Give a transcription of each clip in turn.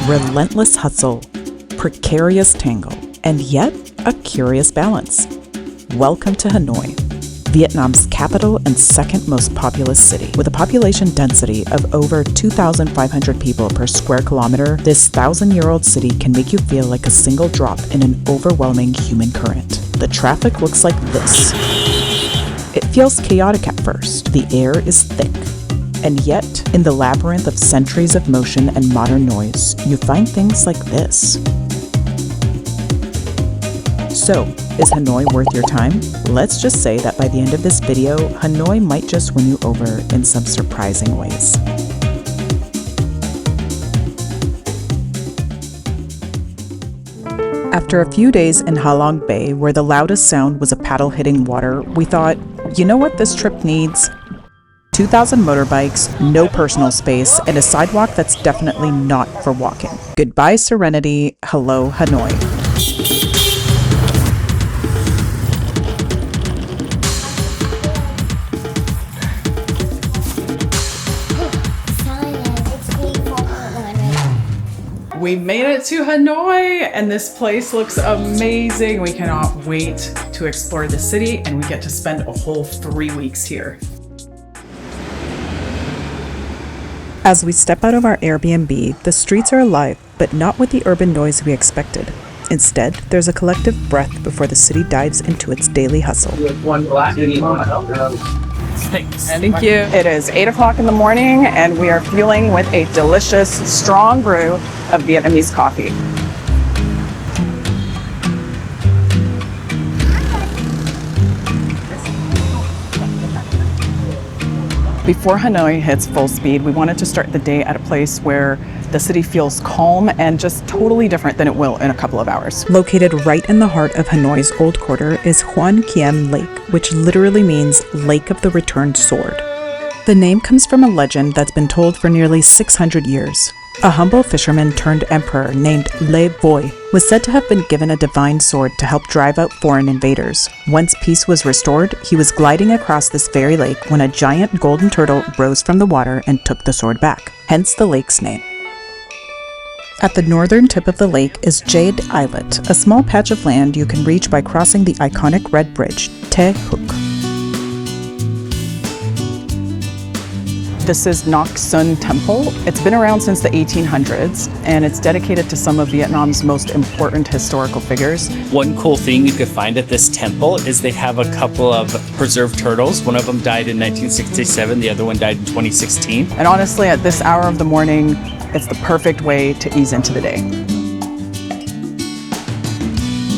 relentless hustle, precarious tangle, and yet a curious balance. Welcome to Hanoi, Vietnam's capital and second most populous city. With a population density of over 2,500 people per square kilometer, this 1,000-year-old city can make you feel like a single drop in an overwhelming human current. The traffic looks like this. It feels chaotic at first. The air is thick. And yet, in the labyrinth of centuries of motion and modern noise, you find things like this. So, is Hanoi worth your time? Let's just say that by the end of this video, Hanoi might just win you over in some surprising ways. After a few days in Ha Long Bay, where the loudest sound was a paddle hitting water, we thought, you know what this trip needs? 2,000 motorbikes, no personal space, and a sidewalk that's definitely not for walking. Goodbye Serenity, hello Hanoi. We made it to Hanoi, and this place looks amazing. We cannot wait to explore the city, and we get to spend a whole 3 weeks here. As we step out of our Airbnb, the streets are alive, but not with the urban noise we expected. Instead, there's a collective breath before the city dives into its daily hustle. Thank you. It is 8 o'clock in the morning, and we are fueling with a delicious, strong brew of Vietnamese coffee. Before Hanoi hits full speed, we wanted to start the day at a place where the city feels calm and just totally different than it will in a couple of hours. Located right in the heart of Hanoi's Old Quarter is Hoan Kiem Lake, which literally means Lake of the Returned Sword. The name comes from a legend that's been told for nearly 600 years. A humble fisherman turned emperor named Le Voi was said to have been given a divine sword to help drive out foreign invaders. Once peace was restored, he was gliding across this very lake when a giant golden turtle rose from the water and took the sword back, hence the lake's name. At the northern tip of the lake is Jade Islet, a small patch of land you can reach by crossing the iconic red bridge, Te Hook. This is Ngoc Sun Temple. It's been around since the 1800s, and it's dedicated to some of Vietnam's most important historical figures. One cool thing you could find at this temple is they have a couple of preserved turtles. One of them died in 1967, the other one died in 2016. And honestly, at this hour of the morning, it's the perfect way to ease into the day.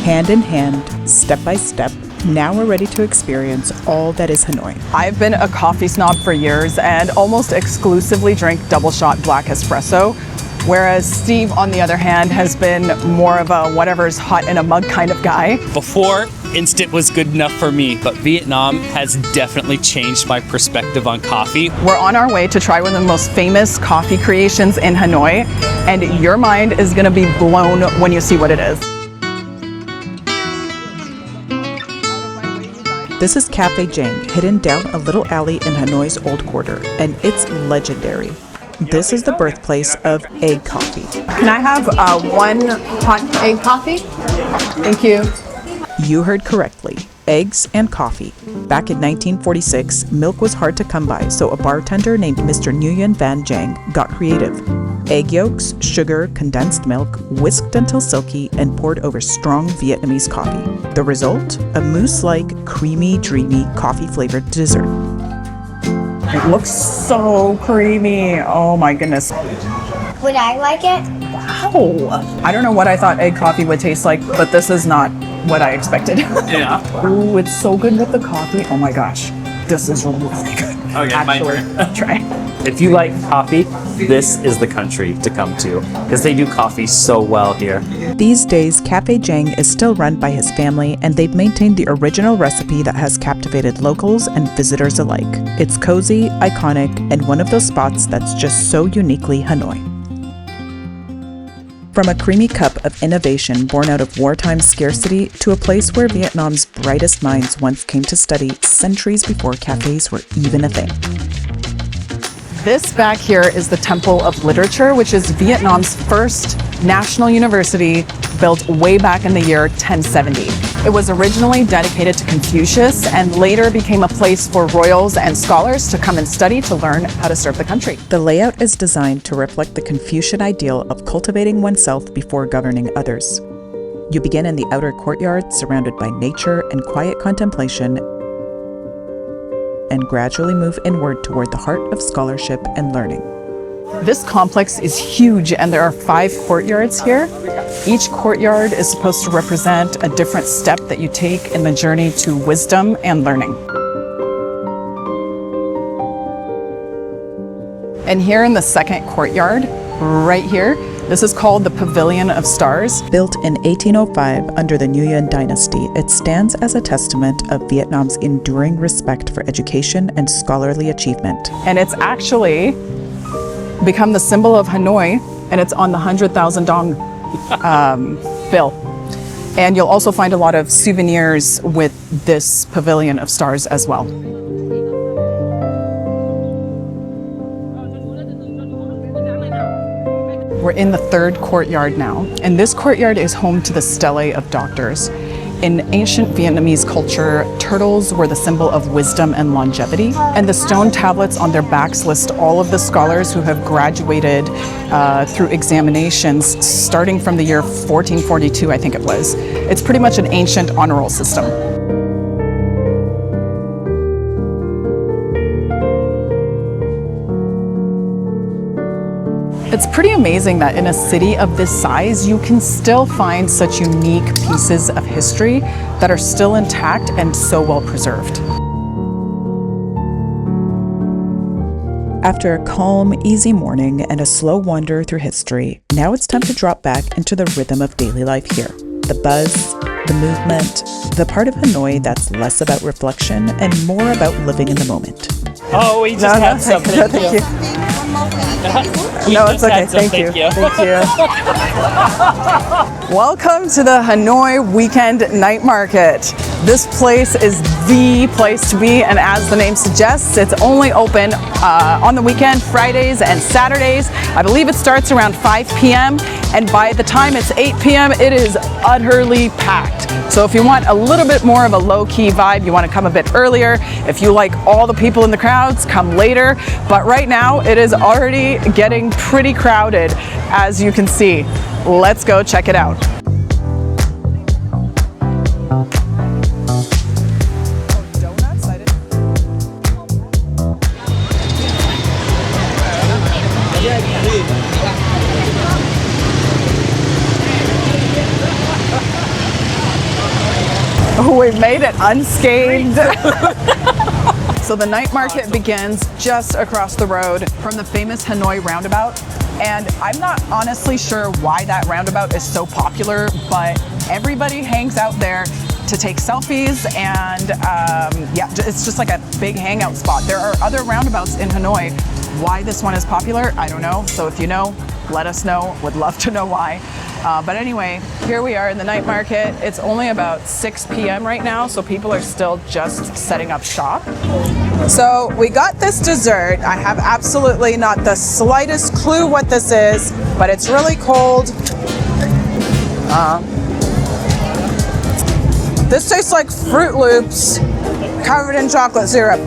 Hand in hand, step by step, now we're ready to experience all that is Hanoi. I've been a coffee snob for years and almost exclusively drink double shot black espresso, whereas Steve, on the other hand, has been more of a whatever's hot in a mug kind of guy. Before, instant was good enough for me, but Vietnam has definitely changed my perspective on coffee. We're on our way to try one of the most famous coffee creations in Hanoi, and your mind is gonna be blown when you see what it is. This is Cafe Giang, hidden down a little alley in Hanoi's Old Quarter, and it's legendary. This is the birthplace of egg coffee. Can I have one hot egg coffee? Thank you. You heard correctly, eggs and coffee. Back in 1946, milk was hard to come by, so a bartender named Mr. Nguyen Van Giang got creative. Egg yolks, sugar, condensed milk, whisked until silky, and poured over strong Vietnamese coffee. The result? A mousse-like, creamy, dreamy, coffee-flavored dessert. It looks so creamy. Oh my goodness. Would I like it? Wow. I don't know what I thought egg coffee would taste like, but this is not what I expected. Yeah. Ooh, it's so good with the coffee. Oh my gosh. This is really good. Okay, Actually, my turn. Try. If you like coffee, this is the country to come to, because they do coffee so well here. These days, Cafe Giang is still run by his family, and they've maintained the original recipe that has captivated locals and visitors alike. It's cozy, iconic, and one of those spots that's just so uniquely Hanoi. From a creamy cup of innovation born out of wartime scarcity to a place where Vietnam's brightest minds once came to study centuries before cafes were even a thing. This back here is the Temple of Literature, which is Vietnam's first national university, built way back in the year 1070. It was originally dedicated to Confucius and later became a place for royals and scholars to come and study to learn how to serve the country. The layout is designed to reflect the Confucian ideal of cultivating oneself before governing others. You begin in the outer courtyard, surrounded by nature and quiet contemplation, and gradually move inward toward the heart of scholarship and learning. This complex is huge, and there are 5 courtyards here. Each courtyard is supposed to represent a different step that you take in the journey to wisdom and learning. And here in the second courtyard, right here, this is called the Pavilion of Stars. Built in 1805 under the Nguyen dynasty, it stands as a testament of Vietnam's enduring respect for education and scholarly achievement. And it's actually become the symbol of Hanoi, and it's on the 100,000 dong bill. And you'll also find a lot of souvenirs with this Pavilion of Stars as well. We're in the third courtyard now, and this courtyard is home to the Stele of Doctors. In ancient Vietnamese culture, turtles were the symbol of wisdom and longevity, and the stone tablets on their backs list all of the scholars who have graduated through examinations starting from the year 1442, I think it was. It's pretty much an ancient honor roll system. It's pretty amazing that in a city of this size, you can still find such unique pieces of history that are still intact and so well preserved. After a calm, easy morning and a slow wander through history, now it's time to drop back into the rhythm of daily life here. The buzz, the movement, the part of Hanoi that's less about reflection and more about living in the moment. Oh, we just had something. No, thank you. No, it's okay. Thank you. Thank you. Welcome to the Hanoi Weekend Night Market. This place is the place to be, and as the name suggests, it's only open on the weekend, Fridays and Saturdays. I believe it starts around 5 p.m. and by the time it's 8 p.m. it is utterly packed. So if you want a little bit more of a low-key vibe, you want to come a bit earlier. If you like all the people in the crowds, come later. But right now it is already getting pretty crowded, as you can see. Let's go check it out. Oh, we've made it unscathed. So the night market begins just across the road from the famous Hanoi roundabout. And I'm not honestly sure why that roundabout is so popular, but everybody hangs out there to take selfies, and yeah, it's just like a big hangout spot. There are other roundabouts in Hanoi. Why this one is popular, I don't know. So if you know, let us know. Would love to know why. But anyway, here we are in the night market. It's only about 6 p.m. right now, so people are still just setting up shop. So we got this dessert. I have absolutely not the slightest clue what this is, but it's really cold. This tastes like Fruit Loops covered in chocolate syrup.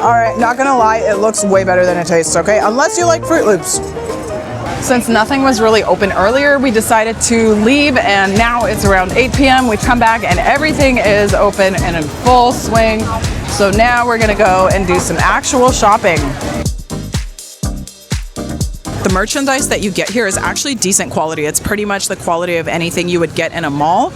All right, not gonna lie, it looks way better than it tastes, okay? Unless you like Fruit Loops. Since nothing was really open earlier, we decided to leave, and now it's around 8 p.m. We've come back and everything is open and in full swing. So now we're gonna go and do some actual shopping. The merchandise that you get here is actually decent quality. It's pretty much the quality of anything you would get in a mall.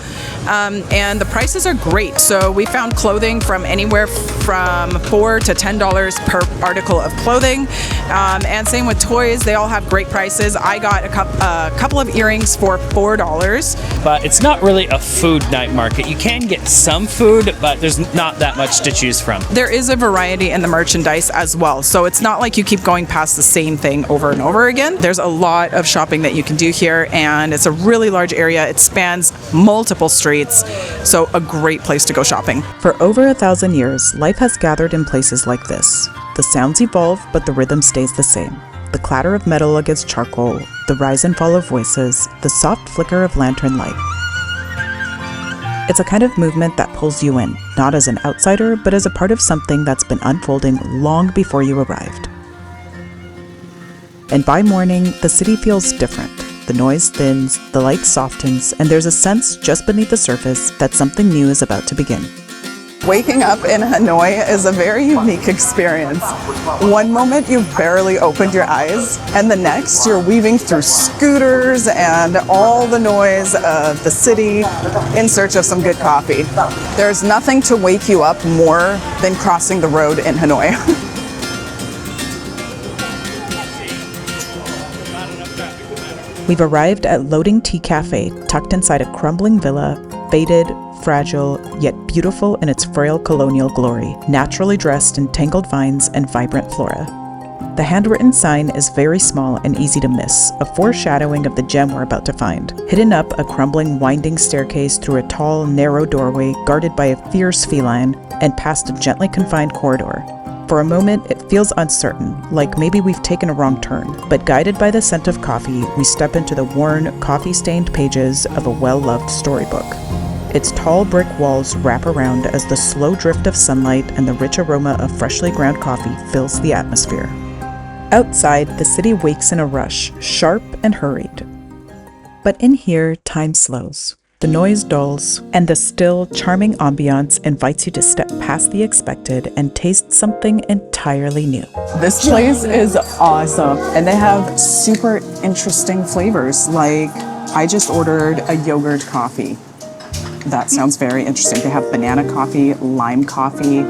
And the prices are great. So we found clothing from anywhere from $4 to $10 per article of clothing. And same with toys, they all have great prices. I got a couple of earrings for $4. But it's not really a food night market. You can get some food, but there's not that much to choose from. There is a variety in the merchandise as well. So it's not like you keep going past the same thing over and over again. again. There's a lot of shopping that you can do here, and it's a really large area. It spans multiple streets, so a great place to go shopping. For over 1,000 years, life has gathered in places like this. The sounds evolve, but the rhythm stays the same. The clatter of metal against charcoal, the rise and fall of voices, the soft flicker of lantern light. It's a kind of movement that pulls you in, not as an outsider, but as a part of something that's been unfolding long before you arrived. And by morning, the city feels different. The noise thins, the light softens, and there's a sense just beneath the surface that something new is about to begin. Waking up in Hanoi is a very unique experience. One moment you've barely opened your eyes, and the next you're weaving through scooters and all the noise of the city in search of some good coffee. There's nothing to wake you up more than crossing the road in Hanoi. We've arrived at Loading Tea Cafe, tucked inside a crumbling villa, faded, fragile, yet beautiful in its frail colonial glory, naturally dressed in tangled vines and vibrant flora. The handwritten sign is very small and easy to miss, a foreshadowing of the gem we're about to find. Hidden up a crumbling, winding staircase through a tall, narrow doorway guarded by a fierce feline, and past a gently confined corridor. For a moment, it feels uncertain, like maybe we've taken a wrong turn. But guided by the scent of coffee, we step into the worn, coffee-stained pages of a well-loved storybook. Its tall brick walls wrap around as the slow drift of sunlight and the rich aroma of freshly ground coffee fills the atmosphere. Outside, the city wakes in a rush, sharp and hurried. But in here, time slows. The noise dulls, and the still, charming ambiance invites you to step past the expected and taste something entirely new. This place is awesome, and they have super interesting flavors. Like, I just ordered a yogurt coffee. That sounds very interesting. They have banana coffee, lime coffee,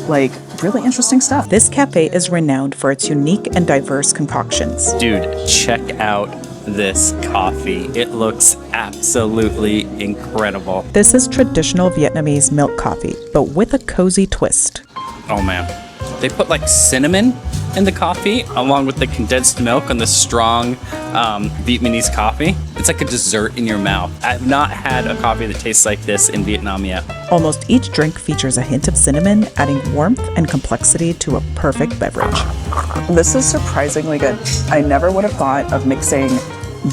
like really interesting stuff. This cafe is renowned for its unique and diverse concoctions. Dude, check out this coffee. It looks absolutely incredible. This is traditional Vietnamese milk coffee, but with a cozy twist. Oh man. They put like cinnamon in the coffee along with the condensed milk and the strong Vietnamese coffee. It's like a dessert in your mouth. I've not had a coffee that tastes like this in Vietnam yet. Almost each drink features a hint of cinnamon, adding warmth and complexity to a perfect beverage. This is surprisingly good. I never would have thought of mixing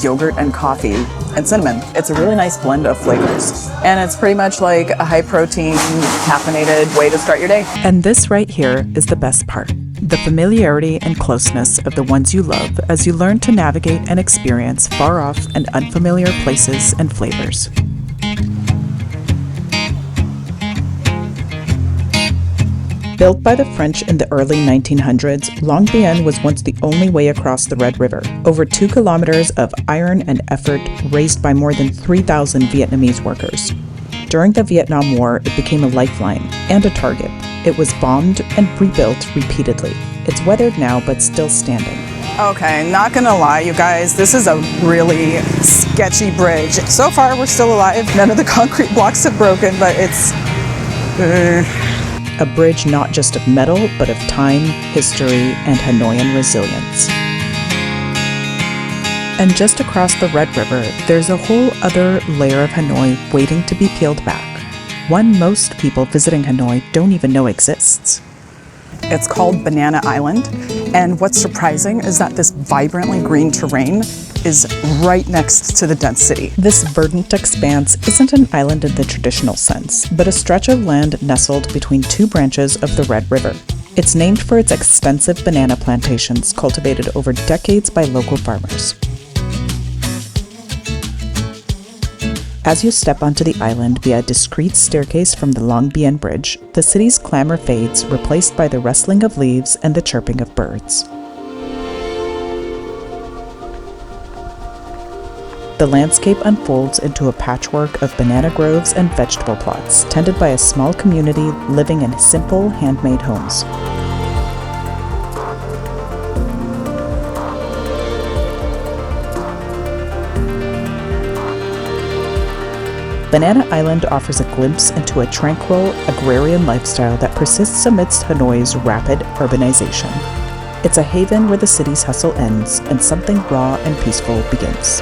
yogurt and coffee and cinnamon. It's a really nice blend of flavors. And it's pretty much like a high protein, caffeinated way to start your day. And this right here is the best part. The familiarity and closeness of the ones you love as you learn to navigate and experience far off and unfamiliar places and flavors. Built by the French in the early 1900s, Long Bien was once the only way across the Red River. Over 2 kilometers of iron and effort raised by more than 3,000 Vietnamese workers. During the Vietnam War, it became a lifeline and a target. It was bombed and rebuilt repeatedly. It's weathered now, but still standing. Okay, not gonna lie, you guys, this is a really sketchy bridge. So far, we're still alive. None of the concrete blocks have broken, but it's... A bridge not just of metal, but of time, history, and Hanoian resilience. And just across the Red River, there's a whole other layer of Hanoi waiting to be peeled back. One most people visiting Hanoi don't even know exists. It's called Banana Island, and what's surprising is that this vibrantly green terrain is right next to the dense city. This verdant expanse isn't an island in the traditional sense, but a stretch of land nestled between 2 branches of the Red River. It's named for its extensive banana plantations cultivated over decades by local farmers. As you step onto the island via a discreet staircase from the Long Bien Bridge, the city's clamor fades, replaced by the rustling of leaves and the chirping of birds. The landscape unfolds into a patchwork of banana groves and vegetable plots, tended by a small community living in simple, handmade homes. Banana Island offers a glimpse into a tranquil, agrarian lifestyle that persists amidst Hanoi's rapid urbanization. It's a haven where the city's hustle ends and something raw and peaceful begins.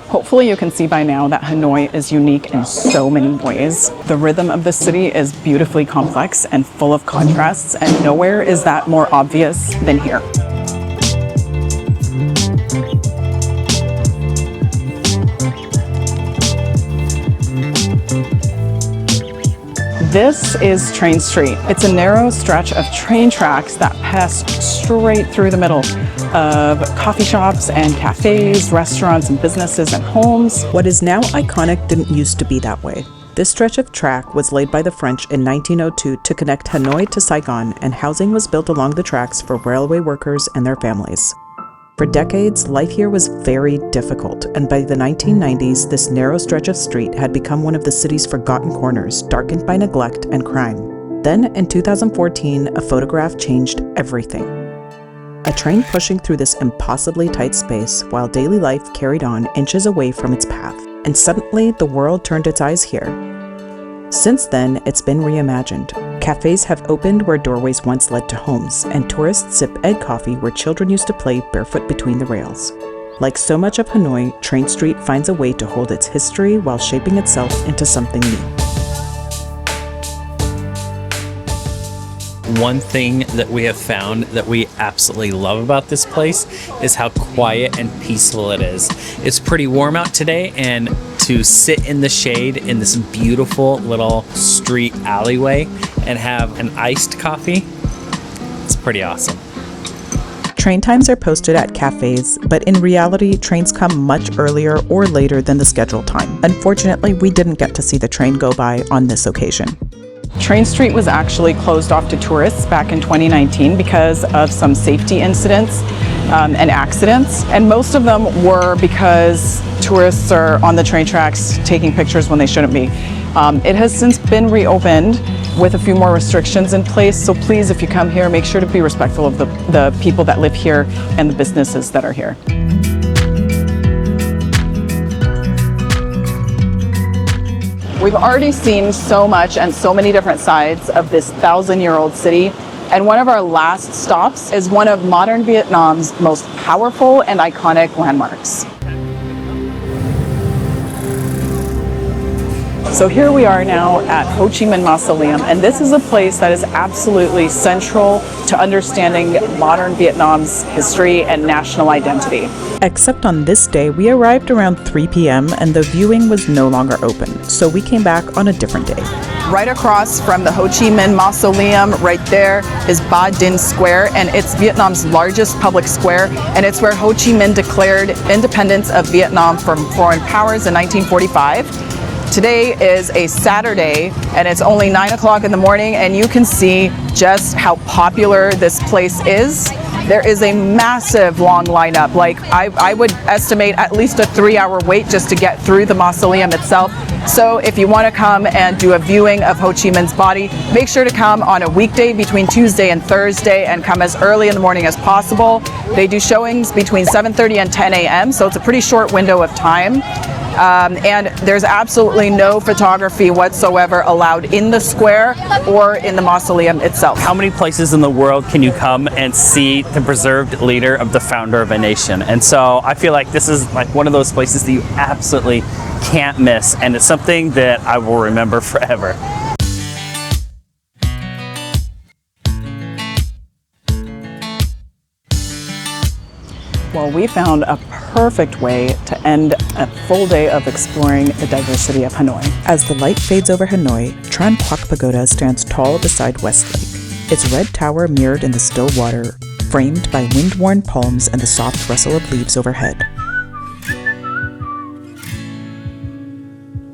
Hopefully you can see by now that Hanoi is unique in so many ways. The rhythm of the city is beautifully complex and full of contrasts, and nowhere is that more obvious than here. This is Train Street. It's a narrow stretch of train tracks that pass straight through the middle of coffee shops and cafes, restaurants and businesses and homes. What is now iconic didn't used to be that way. This stretch of track was laid by the French in 1902 to connect Hanoi to Saigon, and housing was built along the tracks for railway workers and their families. For decades, life here was very difficult, and by the 1990s, this narrow stretch of street had become one of the city's forgotten corners, darkened by neglect and crime. Then, in 2014, a photograph changed everything. A train pushing through this impossibly tight space while daily life carried on inches away from its path, and suddenly the world turned its eyes here. Since then, it's been reimagined. Cafés have opened where doorways once led to homes, and tourists sip egg coffee where children used to play barefoot between the rails. Like so much of Hanoi, Train Street finds a way to hold its history while shaping itself into something new. One thing that we have found that we absolutely love about this place is how quiet and peaceful it is. It's pretty warm out today, and to sit in the shade in this beautiful little street alleyway and have an iced coffee, it's pretty awesome. Train times are posted at cafes, but in reality, trains come much earlier or later than the scheduled time. Unfortunately, we didn't get to see the train go by on this occasion. Train Street was actually closed off to tourists back in 2019 because of some safety incidents and accidents. And most of them were because tourists are on the train tracks taking pictures when they shouldn't be. It has since been reopened with a few more restrictions in place. So please, if you come here, make sure to be respectful of the people that live here and the businesses that are here. We've already seen so much and so many different sides of this 1,000-year-old city, and one of our last stops is one of modern Vietnam's most powerful and iconic landmarks. So here we are now at Ho Chi Minh Mausoleum, and this is a place that is absolutely central to understanding modern Vietnam's history and national identity. Except on this day, we arrived around 3 p.m. and the viewing was no longer open, so we came back on a different day. Right across from the Ho Chi Minh Mausoleum, right there, is Ba Dinh Square, and it's Vietnam's largest public square, and it's where Ho Chi Minh declared independence of Vietnam from foreign powers in 1945. Today is a Saturday, and it's only 9 o'clock in the morning, and you can see just how popular this place is. There is a massive long lineup. Like I would estimate at least a 3-hour wait just to get through the mausoleum itself. So if you want to come and do a viewing of Ho Chi Minh's body, make sure to come on a weekday between Tuesday and Thursday and come as early in the morning as possible. They do showings between 7:30 and 10 a.m., so it's a pretty short window of time. And there's absolutely no photography whatsoever allowed in the square or in the mausoleum itself. How many places in the world can you come and see the preserved leader of the founder of a nation? And so I feel like this is like one of those places that you absolutely can't miss, and it's something that I will remember forever. Well, we found a perfect way to end a full day of exploring the diversity of Hanoi. As the light fades over Hanoi, Tran Quoc Pagoda stands tall beside Westlake, its red tower mirrored in the still water, framed by wind-worn palms and the soft rustle of leaves overhead.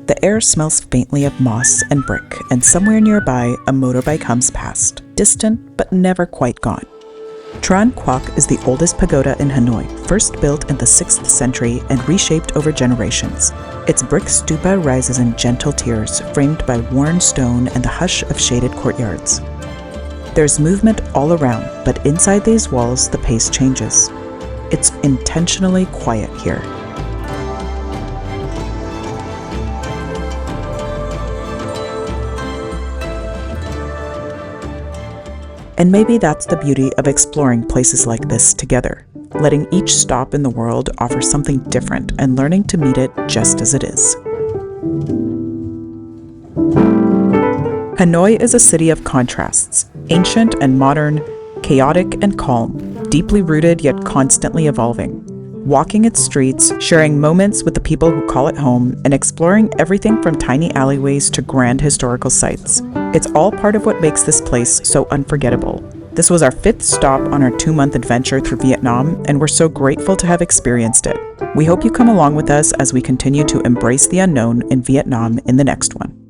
The air smells faintly of moss and brick, and somewhere nearby, a motorbike hums past, distant but never quite gone. Tran Quoc is the oldest pagoda in Hanoi, first built in the 6th century and reshaped over generations. Its brick stupa rises in gentle tiers, framed by worn stone and the hush of shaded courtyards. There's movement all around, but inside these walls, the pace changes. It's intentionally quiet here. And maybe that's the beauty of exploring places like this together, letting each stop in the world offer something different and learning to meet it just as it is. Hanoi is a city of contrasts, ancient and modern, chaotic and calm, deeply rooted yet constantly evolving. Walking its streets, sharing moments with the people who call it home, and exploring everything from tiny alleyways to grand historical sites. It's all part of what makes this place so unforgettable. This was our 5th stop on our 2-month adventure through Vietnam, and we're so grateful to have experienced it. We hope you come along with us as we continue to embrace the unknown in Vietnam in the next one.